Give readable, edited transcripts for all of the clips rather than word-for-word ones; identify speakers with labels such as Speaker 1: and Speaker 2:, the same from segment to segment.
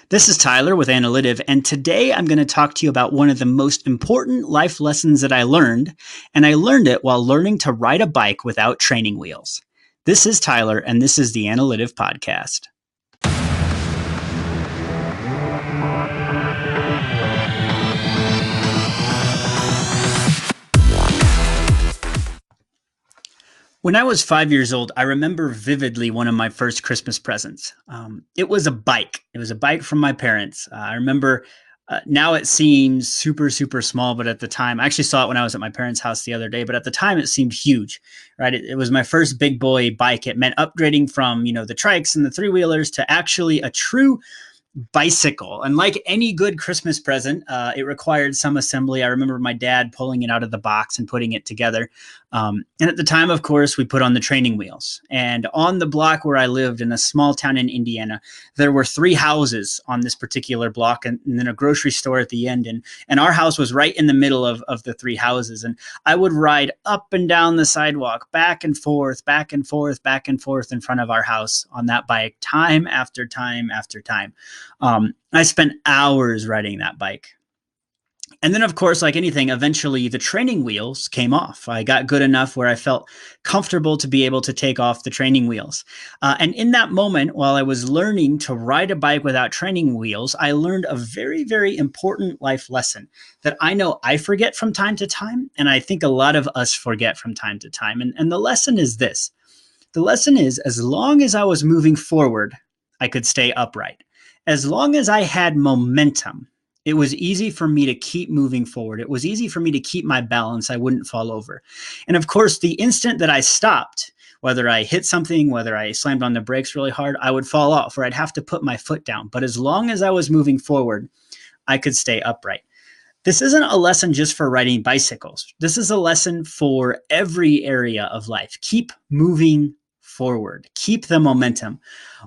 Speaker 1: This is Tyler with Analytive, and today I'm going to talk to you about one of the most important life lessons that I learned, and I learned it while learning to ride a bike without training wheels. This is Tyler, and this is the Analytive Podcast. When I was 5 years old, I remember vividly one of my first Christmas presents. It was a bike. It was a bike from my parents. I remember now it seems super, super small, but at the time, I actually saw it when I was at my parents' house the other day, but at the time it seemed huge, right? It was my first big boy bike. It meant upgrading from, the trikes and the three-wheelers to actually a true bicycle. And like any good Christmas present, it required some assembly. I remember my dad pulling it out of the box and putting it together. And at the time, of course, we put on the training wheels. And on the block where I lived in a small town in Indiana, there were 3 houses on this particular block and then a grocery store at the end. And our house was right in the middle of the 3 houses. And I would ride up and down the sidewalk, back and forth, back and forth, back and forth in front of our house on that bike, time after time after time. I spent hours riding that bike. And then, of course, like anything, eventually the training wheels came off. I got good enough where I felt comfortable to be able to take off the training wheels. And in that moment, while I was learning to ride a bike without training wheels, I learned a very, very important life lesson that I know I forget from time to time. And I think a lot of us forget from time to time. And the lesson is this. The lesson is, as long as I was moving forward, I could stay upright. As long as I had momentum, it was easy for me to keep moving forward. It was easy for me to keep my balance. I wouldn't fall over. And of course, the instant that I stopped, whether I hit something, whether I slammed on the brakes really hard, I would fall off or I'd have to put my foot down. But as long as I was moving forward, I could stay upright. This isn't a lesson just for riding bicycles. This is a lesson for every area of life. Keep moving forward. Keep the momentum.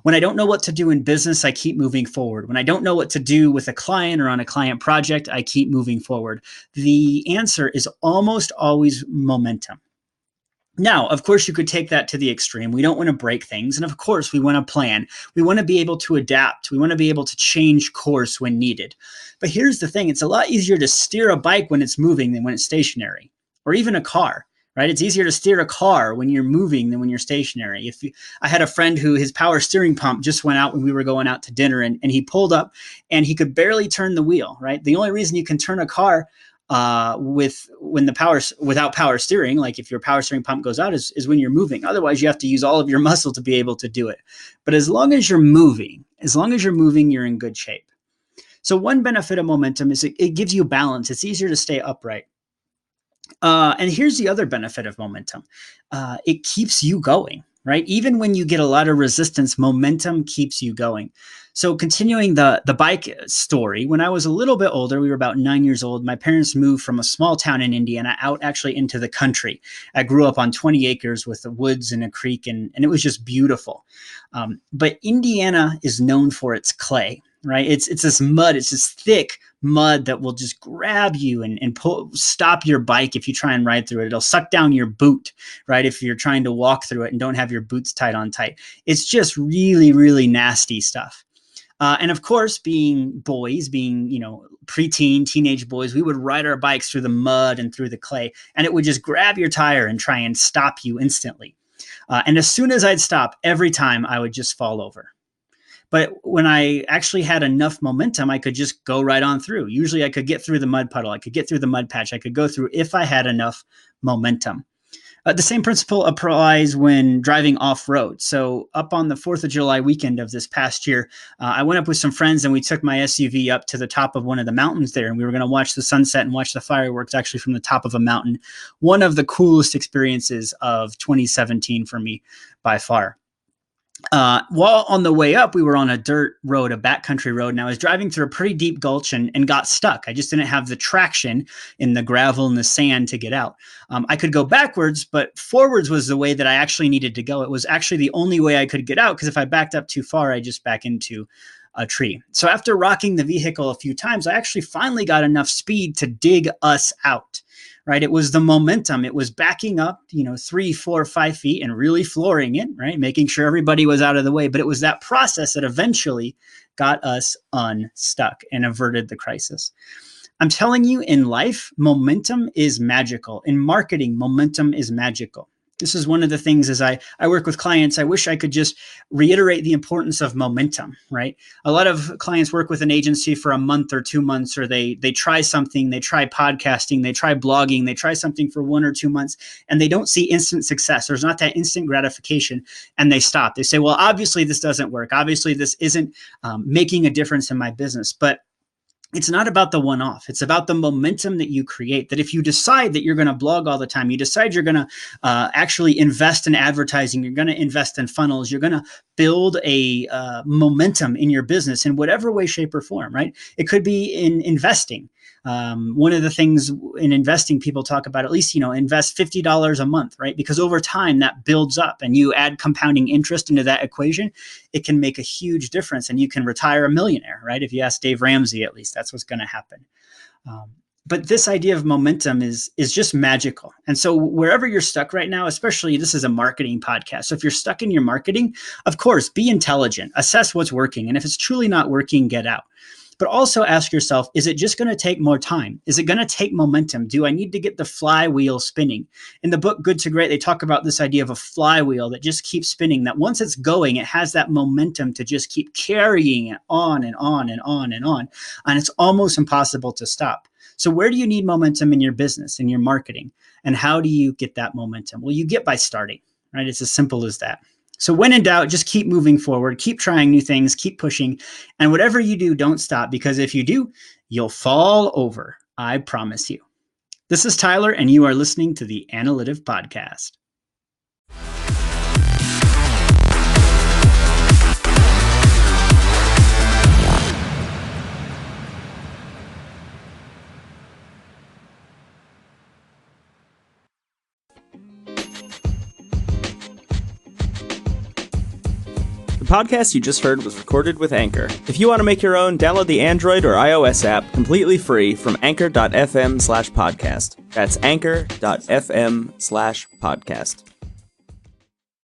Speaker 1: When I don't know what to do in business, I keep moving forward. When I don't know what to do with a client or on a client project, I keep moving forward. The answer is almost always momentum. Now, of course, you could take that to the extreme. We don't want to break things. And of course, we want to plan. We want to be able to adapt. We want to be able to change course when needed. But here's the thing. It's a lot easier to steer a bike when it's moving than when it's stationary, or even a car. Right? It's easier to steer a car when you're moving than when you're stationary. I had a friend who his power steering pump just went out when we were going out to dinner, and he pulled up and he could barely turn the wheel, right? The only reason you can turn a car without power steering, like if your power steering pump goes out, is when you're moving. Otherwise, you have to use all of your muscle to be able to do it. But as long as you're moving, you're in good shape. So one benefit of momentum is it gives you balance. It's easier to stay upright. And here's the other benefit of momentum. It keeps you going, right? Even when you get a lot of resistance, momentum keeps you going. So continuing the bike story, when I was a little bit older, we were about 9 years old, my parents moved from a small town in Indiana out actually into the country. I grew up on 20 acres with the woods and a creek, and it was just beautiful. But Indiana is known for its clay. Right? It's this mud. It's this thick mud that will just grab you and stop your bike if you try and ride through it. It'll suck down your boot, right? If you're trying to walk through it and don't have your boots tied on tight. It's just really, really nasty stuff. And of course, being boys, preteen, teenage boys, we would ride our bikes through the mud and through the clay, and it would just grab your tire and try and stop you instantly. And as soon as I'd stop, every time I would just fall over. But when I actually had enough momentum, I could just go right on through. Usually I could get through the mud puddle. I could get through the mud patch. I could go through if I had enough momentum. The same principle applies when driving off-road. So up on the 4th of July weekend of this past year, I went up with some friends and we took my SUV up to the top of one of the mountains there. And we were going to watch the sunset and watch the fireworks actually from the top of a mountain. One of the coolest experiences of 2017 for me by far. While on the way up, we were on a dirt road, a backcountry road, and I was driving through a pretty deep gulch and got stuck. I just didn't have the traction in the gravel and the sand to get out. I could go backwards, but forwards was the way that I actually needed to go. It was actually the only way I could get out, because if I backed up too far, I just back into a tree. So after rocking the vehicle a few times, I actually finally got enough speed to dig us out. right? It was the momentum. It was backing up, 3, 4, 5 feet and really flooring it, right? Making sure everybody was out of the way. But it was that process that eventually got us unstuck and averted the crisis. I'm telling you, in life, momentum is magical. In marketing, momentum is magical. This is one of the things as I work with clients, I wish I could just reiterate the importance of momentum, right? A lot of clients work with an agency for a month or 2 months, or they try something, they try podcasting, they try blogging, they try something for 1 or 2 months, and they don't see instant success. There's not that instant gratification, and they stop. They say, well, obviously this doesn't work. Obviously this isn't making a difference in my business. But it's not about the one-off. It's about the momentum that you create. That if you decide that you're going to blog all the time, you decide you're going to actually invest in advertising, you're going to invest in funnels, you're going to build a momentum in your business in whatever way, shape, or form, right? It could be in investing. One of the things in investing, people talk about, at least, invest $50 a month, right? Because over time that builds up and you add compounding interest into that equation, it can make a huge difference and you can retire a millionaire, right? If you ask Dave Ramsey, at least that's what's going to happen. But this idea of momentum is just magical. And so wherever you're stuck right now, especially this is a marketing podcast. So if you're stuck in your marketing, of course, be intelligent, assess what's working. And if it's truly not working, get out. But also ask yourself, is it just going to take more time? Is it going to take momentum? Do I need to get the flywheel spinning? In the book, Good to Great, they talk about this idea of a flywheel that just keeps spinning, that once it's going, it has that momentum to just keep carrying it on and on and on and on. And it's almost impossible to stop. So where do you need momentum in your business, in your marketing? And how do you get that momentum? Well, you get by starting, right? It's as simple as that. So when in doubt, just keep moving forward, keep trying new things, keep pushing. And whatever you do, don't stop, because if you do, you'll fall over. I promise you. This is Tyler, and you are listening to the Analytive Podcast.
Speaker 2: The podcast you just heard was recorded with Anchor. If you want to make your own, download the Android or iOS app completely free from anchor.fm/podcast. That's anchor.fm/podcast.